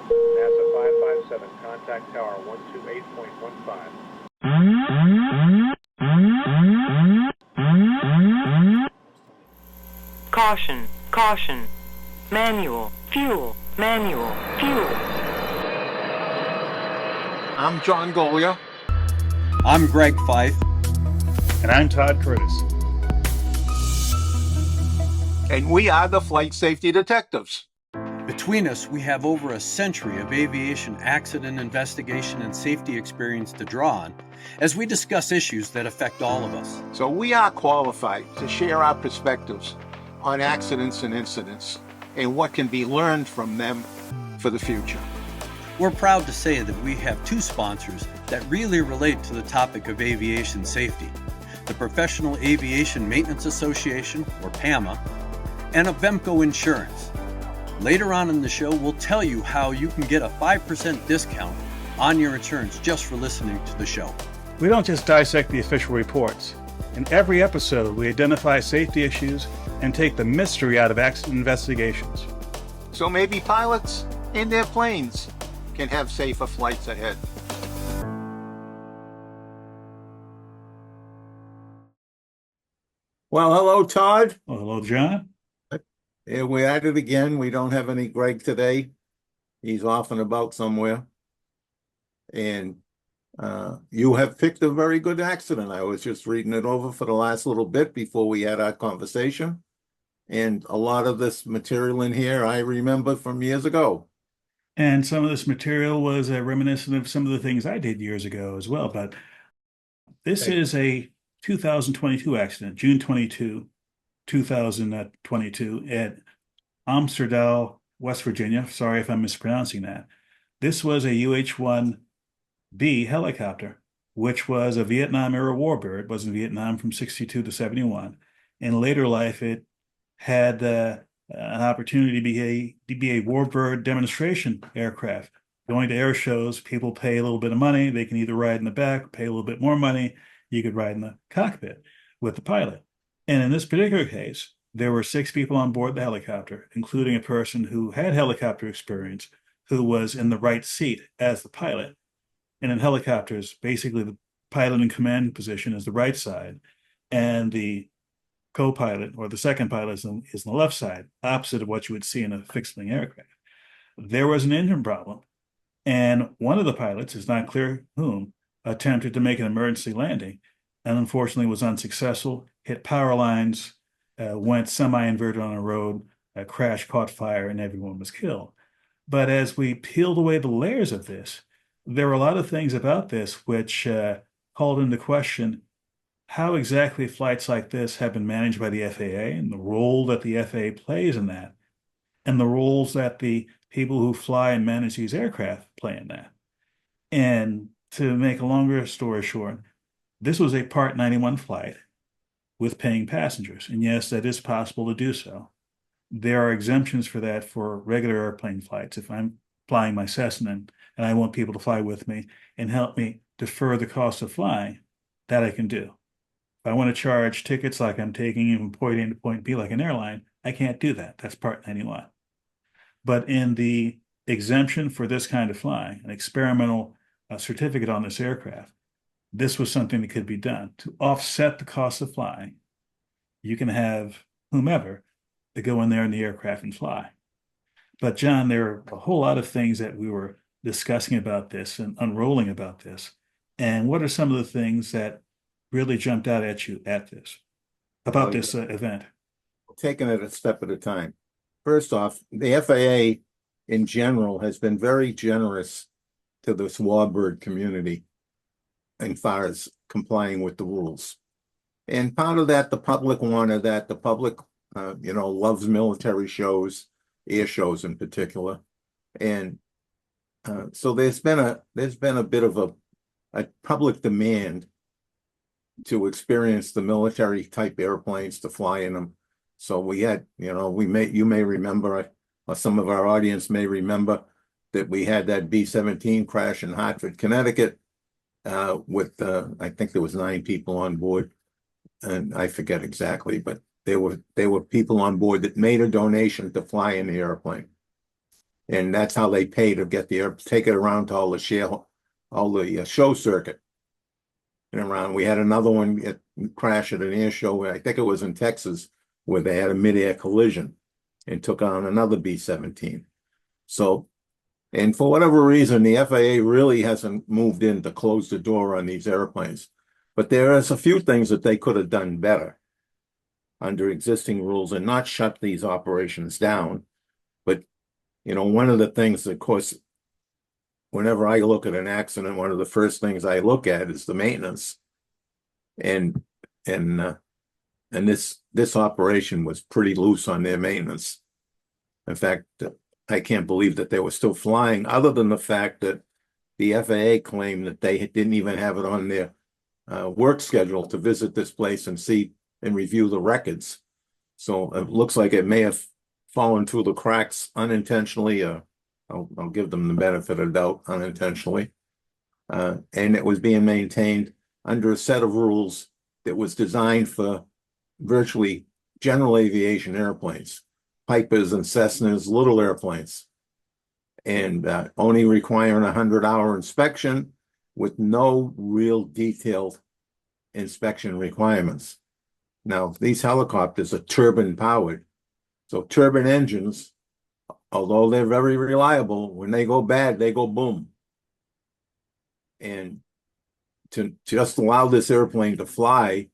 NASA 557, contact tower 128.15. Caution, caution. Manual, fuel, manual, fuel. I'm John Golia. I'm Greg Fife. And I'm Todd Curtis. And we are the Flight Safety Detectives. Between us, we have over a century of aviation accident investigation and safety experience to draw on as we discuss issues that affect all of us. So we are qualified to share our perspectives on accidents and incidents and what can be learned from them for the future. We're proud to say that we have two sponsors that really relate to the topic of aviation safety: the Professional Aviation Maintenance Association, or PAMA, and Avemco Insurance. Later on in the show, we'll tell you how you can get a 5% discount on your insurance just for listening to the show. We don't just dissect the official reports. In every episode, we identify safety issues and take the mystery out of accident investigations. So maybe pilots and their planes can have safer flights ahead. Well, hello, Todd. Well, hello, John. Here we're at it again. We don't have any Greg today. He's off and about somewhere. And you have picked a very good accident. I was just reading it over for the last little bit before we had our conversation. And a lot of this material in here I remember from years ago. And some of this material was reminiscent of some of the things I did years ago as well. But this is a 2022 accident, June 22, 2022 at Amsterdam, West Virginia. Sorry if I'm mispronouncing that. This was a UH-1B helicopter, which was a Vietnam-era warbird, was in Vietnam from 62 to 71. In later life, it had an opportunity to be a warbird demonstration aircraft. Going to air shows, people pay a little bit of money. They can either ride in the back, pay a little bit more money. You could ride in the cockpit with the pilot. And in this particular case, there were 6 people on board the helicopter, including a person who had helicopter experience, who was in the right seat as the pilot. And in helicopters, basically the pilot in command position is the right side, and the co-pilot or the second pilot is on the left side, opposite of what you would see in a fixed-wing aircraft. There was an engine problem, and one of the pilots, it's not clear whom, attempted to make an emergency landing and unfortunately was unsuccessful, hit power lines, went semi-inverted on a road, crashed, caught fire, and everyone was killed. But as we peeled away the layers of this, there were a lot of things about this which called into question how exactly flights like this have been managed by the FAA and the role that the FAA plays in that, and the roles that the people who fly and manage these aircraft play in that. And to make a longer story short, this was a Part 91 flight with paying passengers. And yes, that is possible to do so. There are exemptions for that for regular airplane flights. If I'm flying my Cessna and I want people to fly with me and help me defer the cost of flying, that I can do. If I want to charge tickets like I'm taking you from point A to point B like an airline, I can't do that. That's Part 91. But in the exemption for this kind of flying, an experimental certificate on this aircraft, this was something that could be done to offset the cost of flying. You can have whomever to go in there in the aircraft and fly. But John, there are a whole lot of things that we were discussing about this and unrolling about this. And what are some of the things that really jumped out at you about this event? Taking it a step at a time. First off, the FAA in general has been very generous to this warbird community as far as complying with the rules. And part of that, the public wanted that. The public, loves military shows, air shows in particular. And so there's been a bit of a public demand to experience the military type airplanes, to fly in them. So we had, you may remember, or some of our audience may remember, that we had that B-17 crash in Hartford, Connecticut, with I think there was 9 people on board, and I forget exactly, but there were people on board that made a donation to fly in the airplane. And that's how they pay to get take it around to all the show circuit. And around, we had another one crash at an air show, I think it was in Texas, where they had a mid-air collision and took on another B-17. So, and for whatever reason, the FAA really hasn't moved in to close the door on these airplanes. But there is a few things that they could have done better under existing rules and not shut these operations down. But, one of the things, of course, whenever I look at an accident, one of the first things I look at is the maintenance. And this operation was pretty loose on their maintenance. In fact, I can't believe that they were still flying, other than the fact that the FAA claimed that they didn't even have it on their work schedule to visit this place and see and review the records. So it looks like it may have fallen through the cracks unintentionally. I'll give them the benefit of doubt, unintentionally. And it was being maintained under a set of rules that was designed for virtually general aviation airplanes, Pipers and Cessnas, little airplanes, and only requiring a 100-hour inspection with no real detailed inspection requirements. Now, these helicopters are turbine powered. So turbine engines, although they're very reliable, when they go bad, they go boom. And to just allow this airplane to fly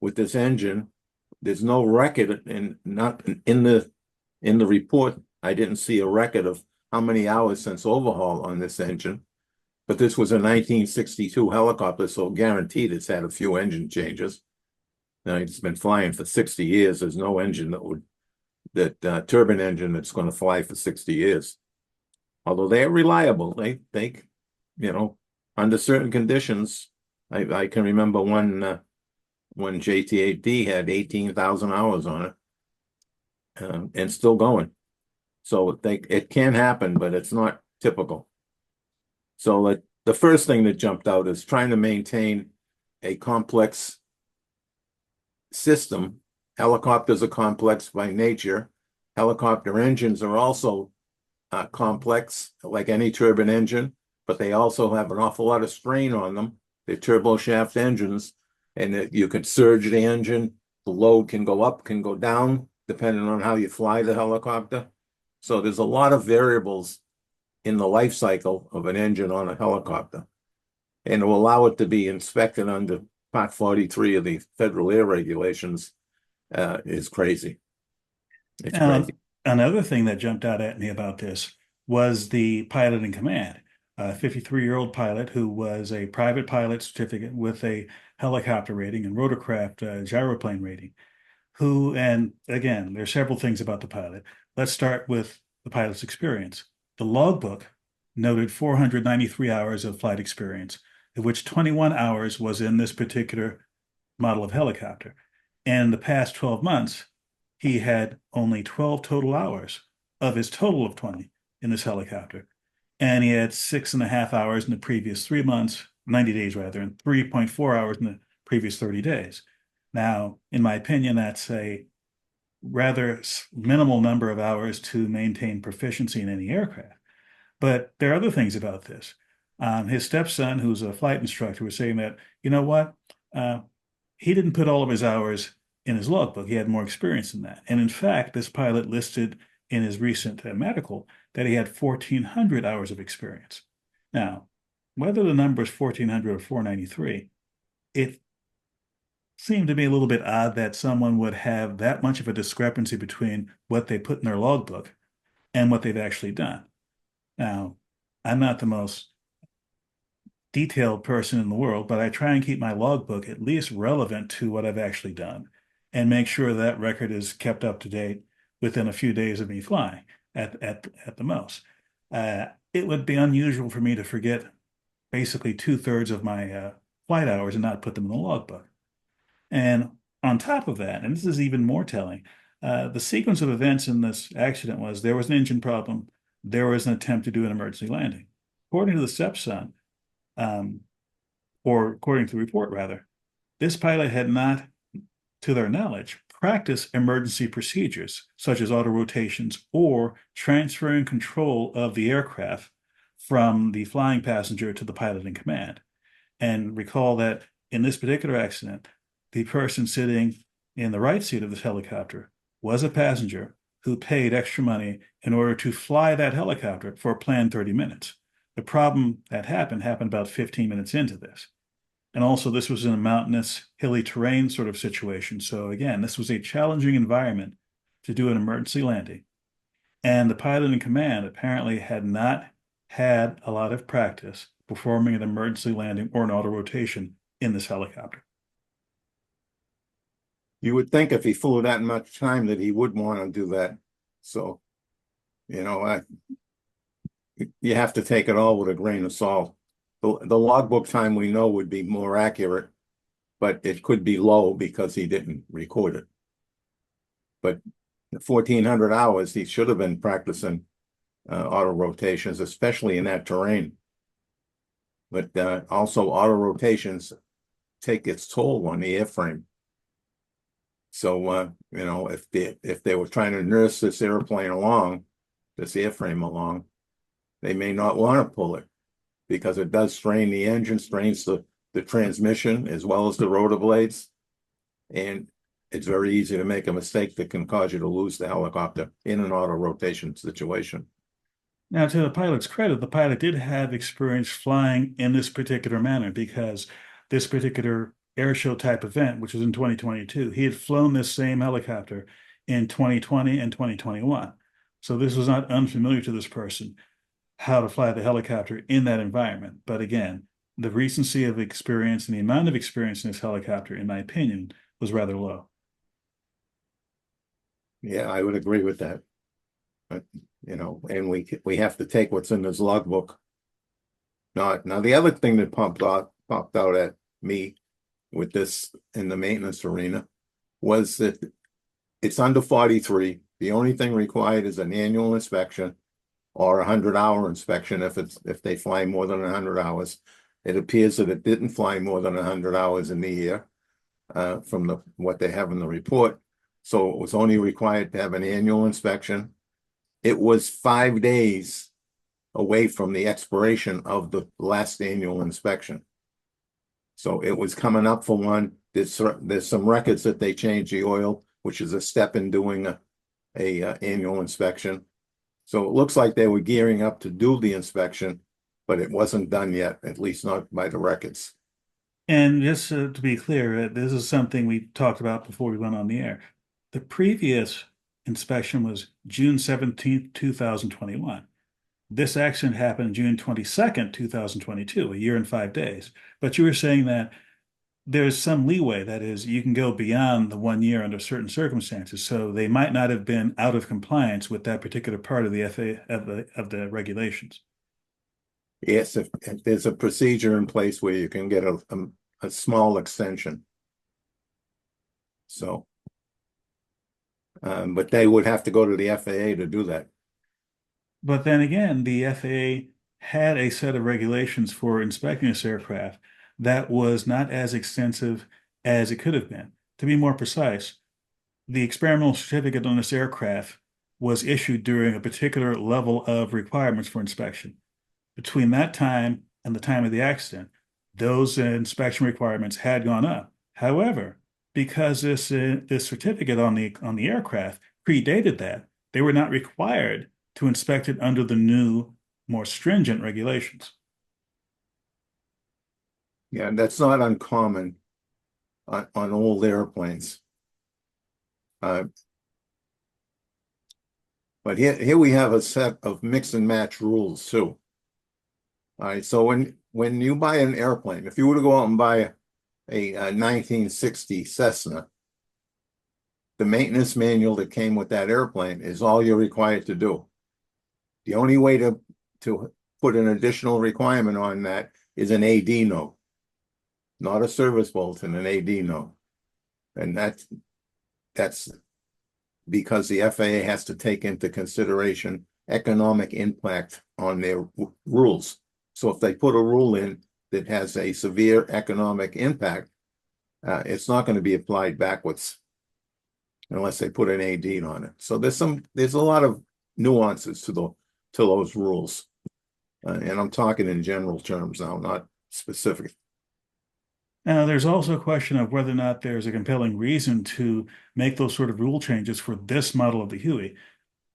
with this engine, there's no record, and not in the report, I didn't see a record of how many hours since overhaul on this engine. But this was a 1962 helicopter, so guaranteed it's had a few engine changes. Now, it's been flying for 60 years. There's no engine turbine engine that's going to fly for 60 years. Although they're reliable, they under certain conditions. I can remember when JT8D had 18,000 hours on it, and still going. So it can happen, but it's not typical. So the first thing that jumped out is trying to maintain a complex system. Helicopters are complex by nature. Helicopter engines are also complex, like any turbine engine, but they also have an awful lot of strain on them. They're turboshaft engines, and you can surge the engine. The load can go up, can go down, depending on how you fly the helicopter. So there's a lot of variables in the life cycle of an engine on a helicopter, and to allow it to be inspected under Part 43 of the Federal Air Regulations is crazy. It's crazy. Another thing that jumped out at me about this was the pilot in command, a 53-year-old pilot who was a private pilot certificate with a helicopter rating and rotorcraft gyroplane rating, and again, there's several things about the pilot. Let's start with the pilot's experience. The logbook noted 493 hours of flight experience, of which 21 hours was in this particular model of helicopter. And in the past 12 months, he had only 12 total hours of his total of 20 in this helicopter. And he had 6.5 hours in the previous 3 months, 90 days rather, and 3.4 hours in the previous 30 days. Now, in my opinion, that's a rather minimal number of hours to maintain proficiency in any aircraft. But there are other things about this. His stepson, who's a flight instructor, was saying that, you know what, he didn't put all of his hours in his logbook. He had more experience than that. And in fact, this pilot listed in his recent medical that he had 1,400 hours of experience. Now, whether the number is 1,400 or 493, it seemed to me a little bit odd that someone would have that much of a discrepancy between what they put in their logbook and what they've actually done. Now, I'm not the most detailed person in the world, but I try and keep my logbook at least relevant to what I've actually done and make sure that record is kept up to date within a few days of me flying at the most. It would be unusual for me to forget basically 2/3 of my flight hours and not put them in the logbook. And on top of that, and this is even more telling, the sequence of events in this accident was there was an engine problem, there was an attempt to do an emergency landing. According to the stepson, or according to the report rather, this pilot had not, to their knowledge, practice emergency procedures, such as auto rotations or transferring control of the aircraft from the flying passenger to the pilot in command. And recall that in this particular accident, the person sitting in the right seat of this helicopter was a passenger who paid extra money in order to fly that helicopter for a planned 30 minutes. The problem that happened about 15 minutes into this. And also, this was in a mountainous, hilly terrain sort of situation. So again, this was a challenging environment to do an emergency landing. And the pilot in command apparently had not had a lot of practice performing an emergency landing or an auto rotation in this helicopter. You would think if he flew that much time that he would want to do that. So, you know, you have to take it all with a grain of salt. The logbook time we know would be more accurate, but it could be low because he didn't record it. But 1,400 hours, he should have been practicing auto rotations, especially in that terrain. But also auto rotations take its toll on the airframe. So, you know, if they were trying to nurse this airplane along, this airframe along, they may not want to pull it because it does strain the engine, strains the transmission as well as the rotor blades. And it's very easy to make a mistake that can cause you to lose the helicopter in an auto rotation situation. Now, to the pilot's credit, the pilot did have experience flying in this particular manner because this particular air show type event, which was in 2022, he had flown this same helicopter in 2020 and 2021. So this was not unfamiliar to this person, how to fly the helicopter in that environment. But again, the recency of experience and the amount of experience in this helicopter, in my opinion, was rather low. Yeah, I would agree with that. But, you know, and we have to take what's in this logbook. Now the other thing that popped out at me with this in the maintenance arena was that it's under 43. The only thing required is an annual inspection or a 100-hour inspection if they fly more than 100 hours. It appears that it didn't fly more than 100 hours in the year from what they have in the report. So it was only required to have an annual inspection. It was 5 days away from the expiration of the last annual inspection. So it was coming up for one. There's some records that they changed the oil, which is a step in doing a annual inspection. So it looks like they were gearing up to do the inspection, but it wasn't done yet, at least not by the records. And just to be clear, this is something we talked about before we went on the air. The previous inspection was June 17th, 2021. This accident happened June 22nd, 2022, a year and 5 days. But you were saying that there's some leeway, that is, you can go beyond the 1 year under certain circumstances. So they might not have been out of compliance with that particular part of the of the regulations. Yes, if there's a procedure in place where you can get a small extension. So, but they would have to go to the FAA to do that. But then again, the FAA had a set of regulations for inspecting this aircraft that was not as extensive as it could have been. To be more precise, the experimental certificate on this aircraft was issued during a particular level of requirements for inspection. Between that time and the time of the accident, those inspection requirements had gone up. However, because this certificate on the aircraft predated that, they were not required to inspect it under the new, more stringent regulations. Yeah, that's not uncommon on old airplanes. But here we have a set of mix and match rules too. All right, so when you buy an airplane, if you were to go out and buy a 1960 Cessna, the maintenance manual that came with that airplane is all you're required to do. The only way to put an additional requirement on that is an AD note, not a service bulletin, an AD note. And that's because the FAA has to take into consideration economic impact on their rules. So if they put a rule in that has a severe economic impact, it's not going to be applied backwards. unless they put an AD on it. So there's a lot of nuances to those rules. And I'm talking in general terms now, not specific. Now, there's also a question of whether or not there's a compelling reason to make those sort of rule changes for this model of the Huey.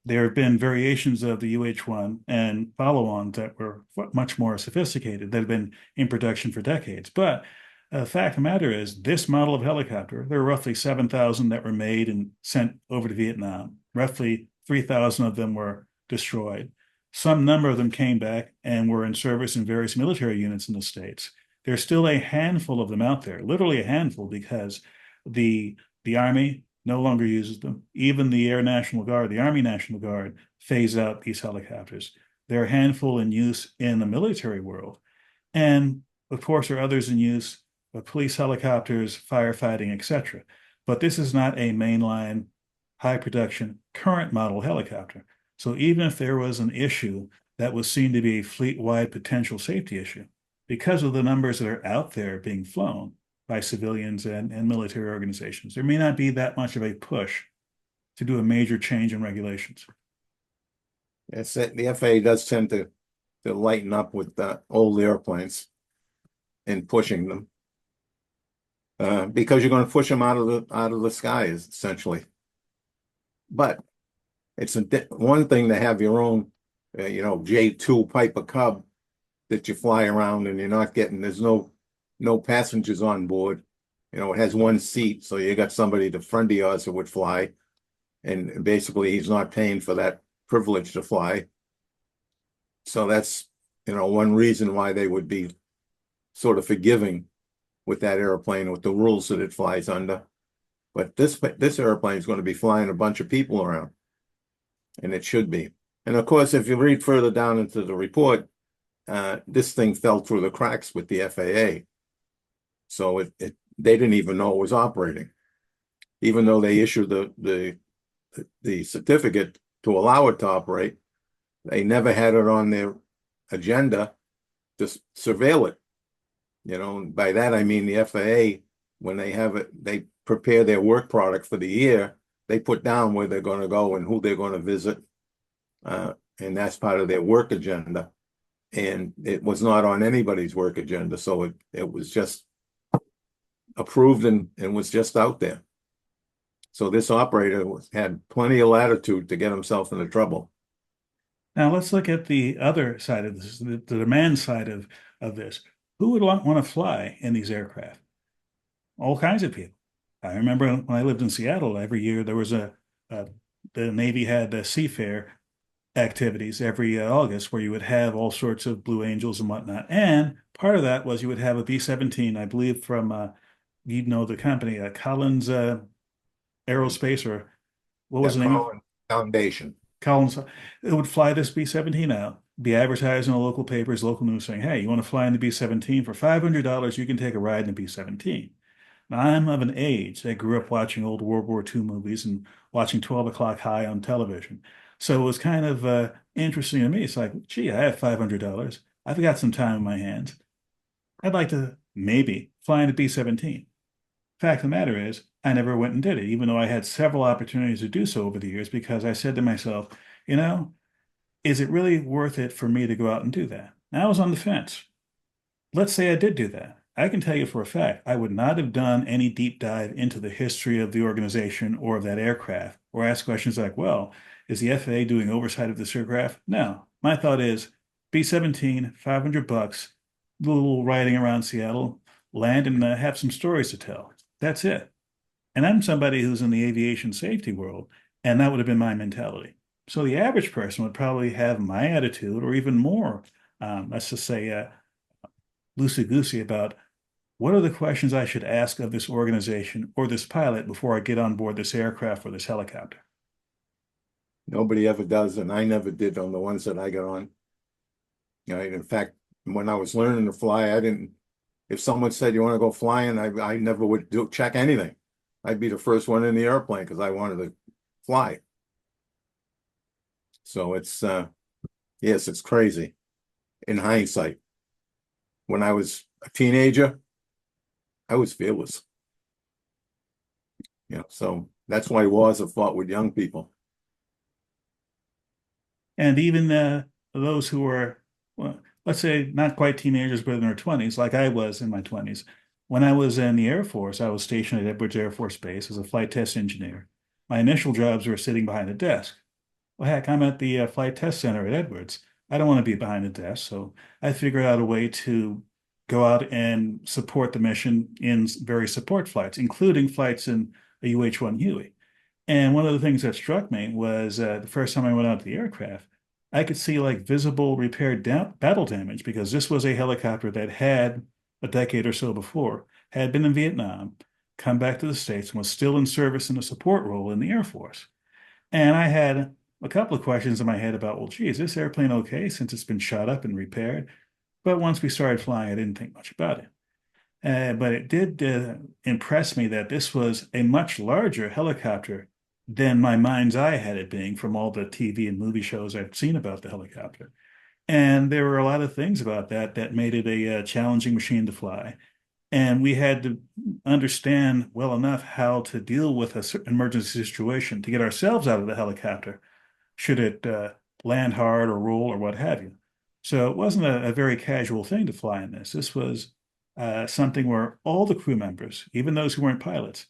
There have been variations of the UH-1 and follow-ons that were much more sophisticated that have been in production for decades. But the fact of the matter is, this model of helicopter, there were roughly 7,000 that were made and sent over to Vietnam. Roughly 3,000 of them were destroyed. Some number of them came back and were in service in various military units in the States. There's still a handful of them out there, literally a handful, because the Army no longer uses them. Even the Air National Guard, the Army National Guard, phase out these helicopters. There are a handful in use in the military world. And of course, there are others in use, police helicopters, firefighting, etc. But this is not a mainline, high production, current model helicopter. So even if there was an issue that was seen to be a fleet-wide potential safety issue, because of the numbers that are out there being flown by civilians and military organizations, there may not be that much of a push to do a major change in regulations. Yes, the FAA does tend to lighten up with the old airplanes and pushing them. Because you're going to push them out of the skies, essentially. But it's one thing to have your own, J2 Piper Cub that you fly around and you're not getting. There's no passengers on board. It has one seat, so you got somebody the friend of yours who would fly, and basically he's not paying for that privilege to fly. So that's one reason why they would be sort of forgiving with that airplane, with the rules that it flies under. But this airplane is going to be flying a bunch of people around, and it should be. And of course, if you read further down into the report, this thing fell through the cracks with the FAA. So they didn't even know it was operating, even though they issued the certificate to allow it to operate. They never had it on their agenda to surveil it. By that I mean the FAA, when they have it, they prepare their work product for the year. They put down where they're going to go and who they're going to visit, and that's part of their work agenda. And it was not on anybody's work agenda, so it was just approved and was just out there. So this operator had plenty of latitude to get himself into trouble. Now let's look at the other side of this, the demand side of this. Who would want to fly in these aircraft? All kinds of people. I remember when I lived in Seattle, every year there was the Navy had seafair activities every August where you would have all sorts of Blue Angels and whatnot. And part of that was you would have a B-17, I believe from, the company, Collins Aerospace, or what was the name? Collins Foundation. Collins. It would fly this B-17 out, be advertised in the local papers, local news saying, hey, you want to fly in the B-17 for $500, you can take a ride in the B-17. Now, I'm of an age that grew up watching old World War II movies and watching 12 O'Clock High on television. So it was kind of interesting to me. It's like, gee, I have $500. I've got some time in my hands. I'd like to maybe fly in a B-17. Fact of the matter is, I never went and did it, even though I had several opportunities to do so over the years, because I said to myself, is it really worth it for me to go out and do that? And I was on the fence. Let's say I did do that. I can tell you for a fact, I would not have done any deep dive into the history of the organization or of that aircraft, or ask questions like, well, is the FAA doing oversight of this aircraft? No. My thought is B-17, $500, little riding around Seattle, land and have some stories to tell. That's it. And I'm somebody who's in the aviation safety world, and that would have been my mentality. So the average person would probably have my attitude, or even more, let's just say, loosey-goosey about what are the questions I should ask of this organization or this pilot before I get on board this aircraft or this helicopter. Nobody ever does, and I never did on the ones that I got on. In fact, when I was learning to fly, I didn't. If someone said you want to go flying, I never would check anything. I'd be the first one in the airplane because I wanted to fly. So it's yes, it's crazy. In hindsight, when I was a teenager, I was fearless. So That's why wars are fought with young people. And even those who were, well, let's say not quite teenagers, but in their 20s, like I was in my 20s. When I was in the Air Force, I was stationed at Edwards Air Force Base as a flight test engineer. My initial jobs were sitting behind a desk. Well, heck, I'm at the flight test center at Edwards. I don't want to be behind a desk, so I figured out a way to go out and support the mission in various support flights, including flights in a UH-1 Huey. And one of the things that struck me was the first time I went out to the aircraft, I could see like visible repaired battle damage because this was a helicopter that had a decade or so before, had been in Vietnam, come back to the States, and was still in service in a support role in the Air Force. And I had a couple of questions in my head about, well, gee, is this airplane okay since it's been shot up and repaired? But once we started flying, I didn't think much about it. But it did impress me that this was a much larger helicopter than my mind's eye had it being from all the TV and movie shows I've seen about the helicopter. And there were a lot of things about that that made it a challenging machine to fly. And we had to understand well enough how to deal with an emergency situation to get ourselves out of the helicopter, should it land hard or roll or what have you. So it wasn't a very casual thing to fly in this. This was something where all the crew members, even those who weren't pilots,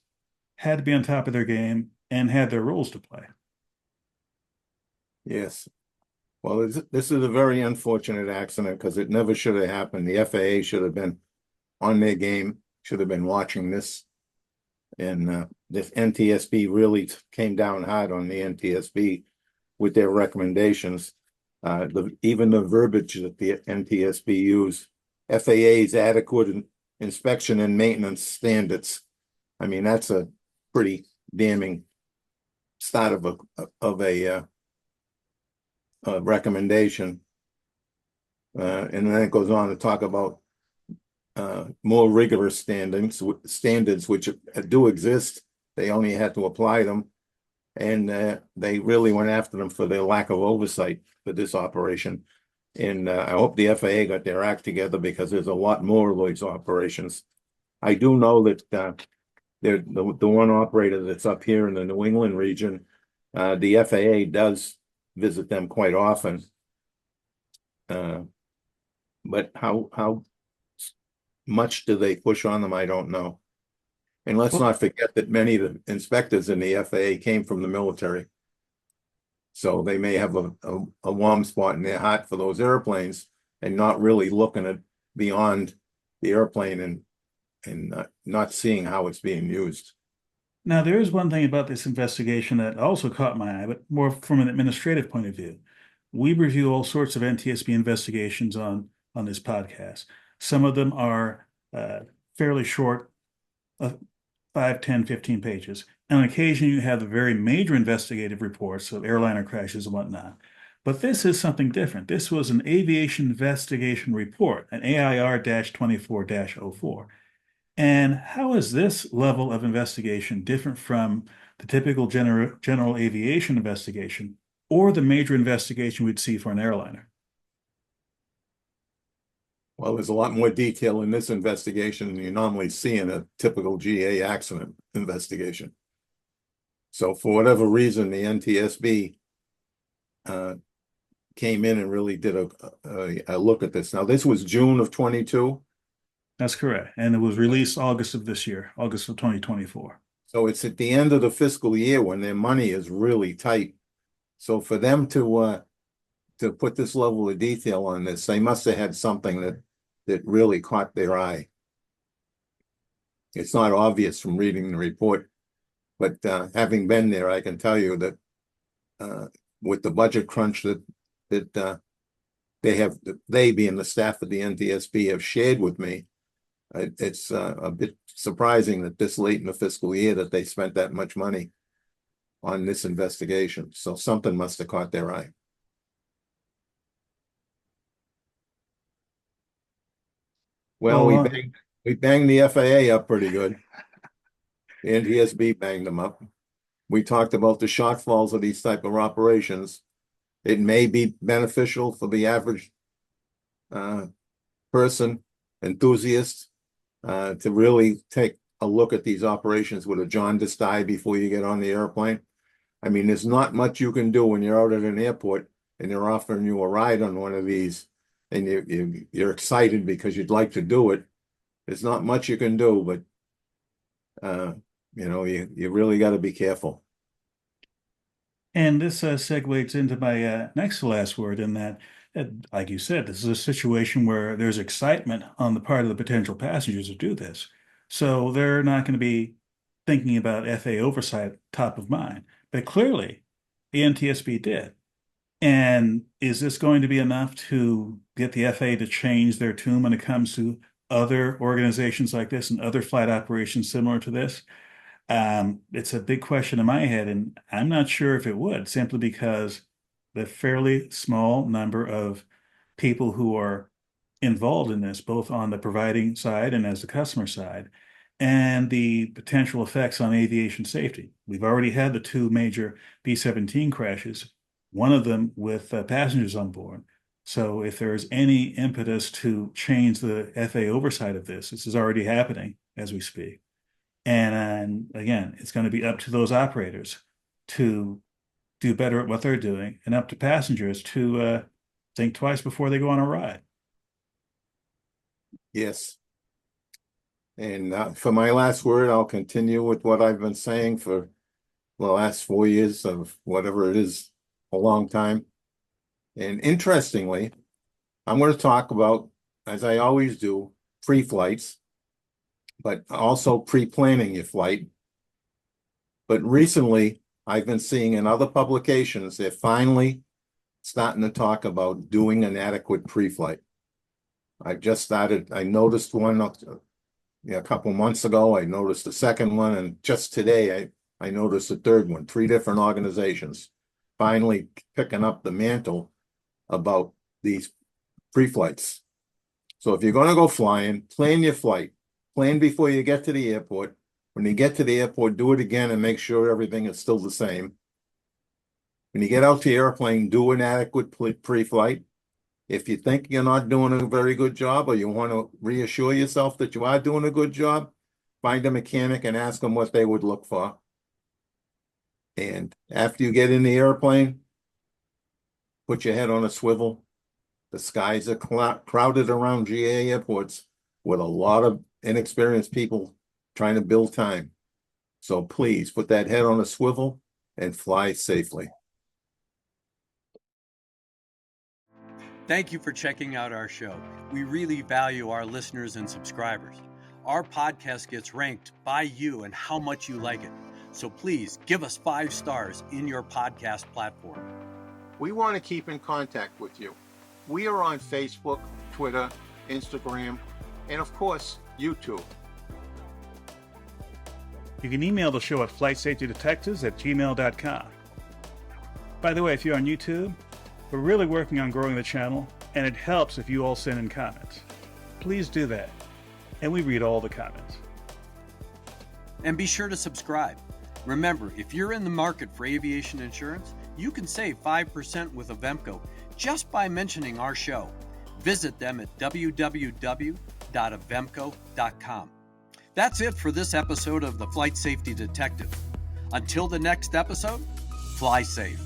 had to be on top of their game and had their roles to play. Yes. Well, this is a very unfortunate accident because it never should have happened. The FAA should have been on their game, should have been watching this. And this NTSB really came down hard on the NTSB with their recommendations. Even the verbiage that the NTSB used, FAA's adequate inspection and maintenance standards. I mean, that's a pretty damning start of a recommendation. And then it goes on to talk about more rigorous standards which do exist. They only had to apply them. And they really went after them for their lack of oversight for this operation. And I hope the FAA got their act together because there's a lot more of those operations. I do know that the one operator that's up here in the New England region, the FAA does visit them quite often. But how much do they push on them? I don't know. And let's not forget that many of the inspectors in the FAA came from the military. So they may have a warm spot in their heart for those airplanes and not really looking at beyond the airplane and not seeing how it's being used. Now, there is one thing about this investigation that also caught my eye, but more from an administrative point of view. We review all sorts of NTSB investigations on this podcast. Some of them are fairly short, 5, 10, 15 pages. And on occasion, you have the very major investigative reports of airliner crashes and whatnot. But this is something different. This was an aviation investigation report, an AIR-24-04. And how is this level of investigation different from the typical general aviation investigation or the major investigation we'd see for an airliner? Well, there's a lot more detail in this investigation than you normally see in a typical GA accident investigation. So for whatever reason, the NTSB came in and really did a look at this. Now, this was June of 22. That's correct. And it was released August of this year, August of 2024. So it's at the end of the fiscal year when their money is really tight. So for them to put this level of detail on this, they must have had something that really caught their eye. It's not obvious from reading the report, but having been there, I can tell you that with the budget crunch that they being the staff of the NTSB have shared with me, it's a bit surprising that this late in the fiscal year that they spent that much money on this investigation. So something must have caught their eye. Well, we banged the FAA up pretty good. The NTSB banged them up. We talked about the shortfalls of these type of operations. It may be beneficial for the average person, enthusiast, to really take a look at these operations with a jaundiced eye before you get on the airplane. I mean, there's not much you can do when you're out at an airport and they're offering you a ride on one of these, and you're excited because you'd like to do it. There's not much you can do, but you really got to be careful. And this segues into my next to last word in that, like you said, this is a situation where there's excitement on the part of the potential passengers to do this. So they're not going to be thinking about FAA oversight top of mind. But clearly, the NTSB did. And is this going to be enough to get the FAA to change their tune when it comes to other organizations like this and other flight operations similar to this? It's a big question in my head, and I'm not sure if it would, simply because the fairly small number of people who are involved in this, both on the providing side and as the customer side, and the potential effects on aviation safety. We've already had the two major B-17 crashes, one of them with passengers on board. So if there's any impetus to change the FAA oversight of this is already happening as we speak. And again, it's going to be up to those operators to do better at what they're doing, and up to passengers to think twice before they go on a ride. Yes. And for my last word, I'll continue with what I've been saying for the last 4 years of whatever it is, a long time. And interestingly, I'm going to talk about, as I always do, pre-flights, but also pre-planning your flight. But recently, I've been seeing in other publications, they're finally starting to talk about doing an adequate pre-flight. I noticed one a couple months ago. I noticed the second one, and just today I noticed the third one. 3 different organizations finally picking up the mantle about these pre-flights. So if you're going to go flying, plan your flight. Plan before you get to the airport. When you get to the airport, do it again and make sure everything is still the same. When you get out to the airplane, do an adequate pre-flight. If you think you're not doing a very good job, or you want to reassure yourself that you are doing a good job, find a mechanic and ask them what they would look for. And after you get in the airplane, put your head on a swivel. The skies are crowded around GA airports with a lot of inexperienced people trying to build time. So please put that head on a swivel and fly safely. Thank you for checking out our show. We really value our listeners and subscribers. Our podcast gets ranked by you and how much you like it. So please give us 5 stars in your podcast platform. We want to keep in contact with you. We are on Facebook, Twitter, Instagram, and of course, YouTube. You can email the show at flightsafetydetectives@gmail.com. By the way, if you're on YouTube, we're really working on growing the channel, and it helps if you all send in comments. Please do that, and we read all the comments. And be sure to subscribe. Remember, if you're in the market for aviation insurance, you can save 5% with Avemco just by mentioning our show. Visit them at www.avemco.com. That's it for this episode of the Flight Safety Detective. Until the next episode, fly safe.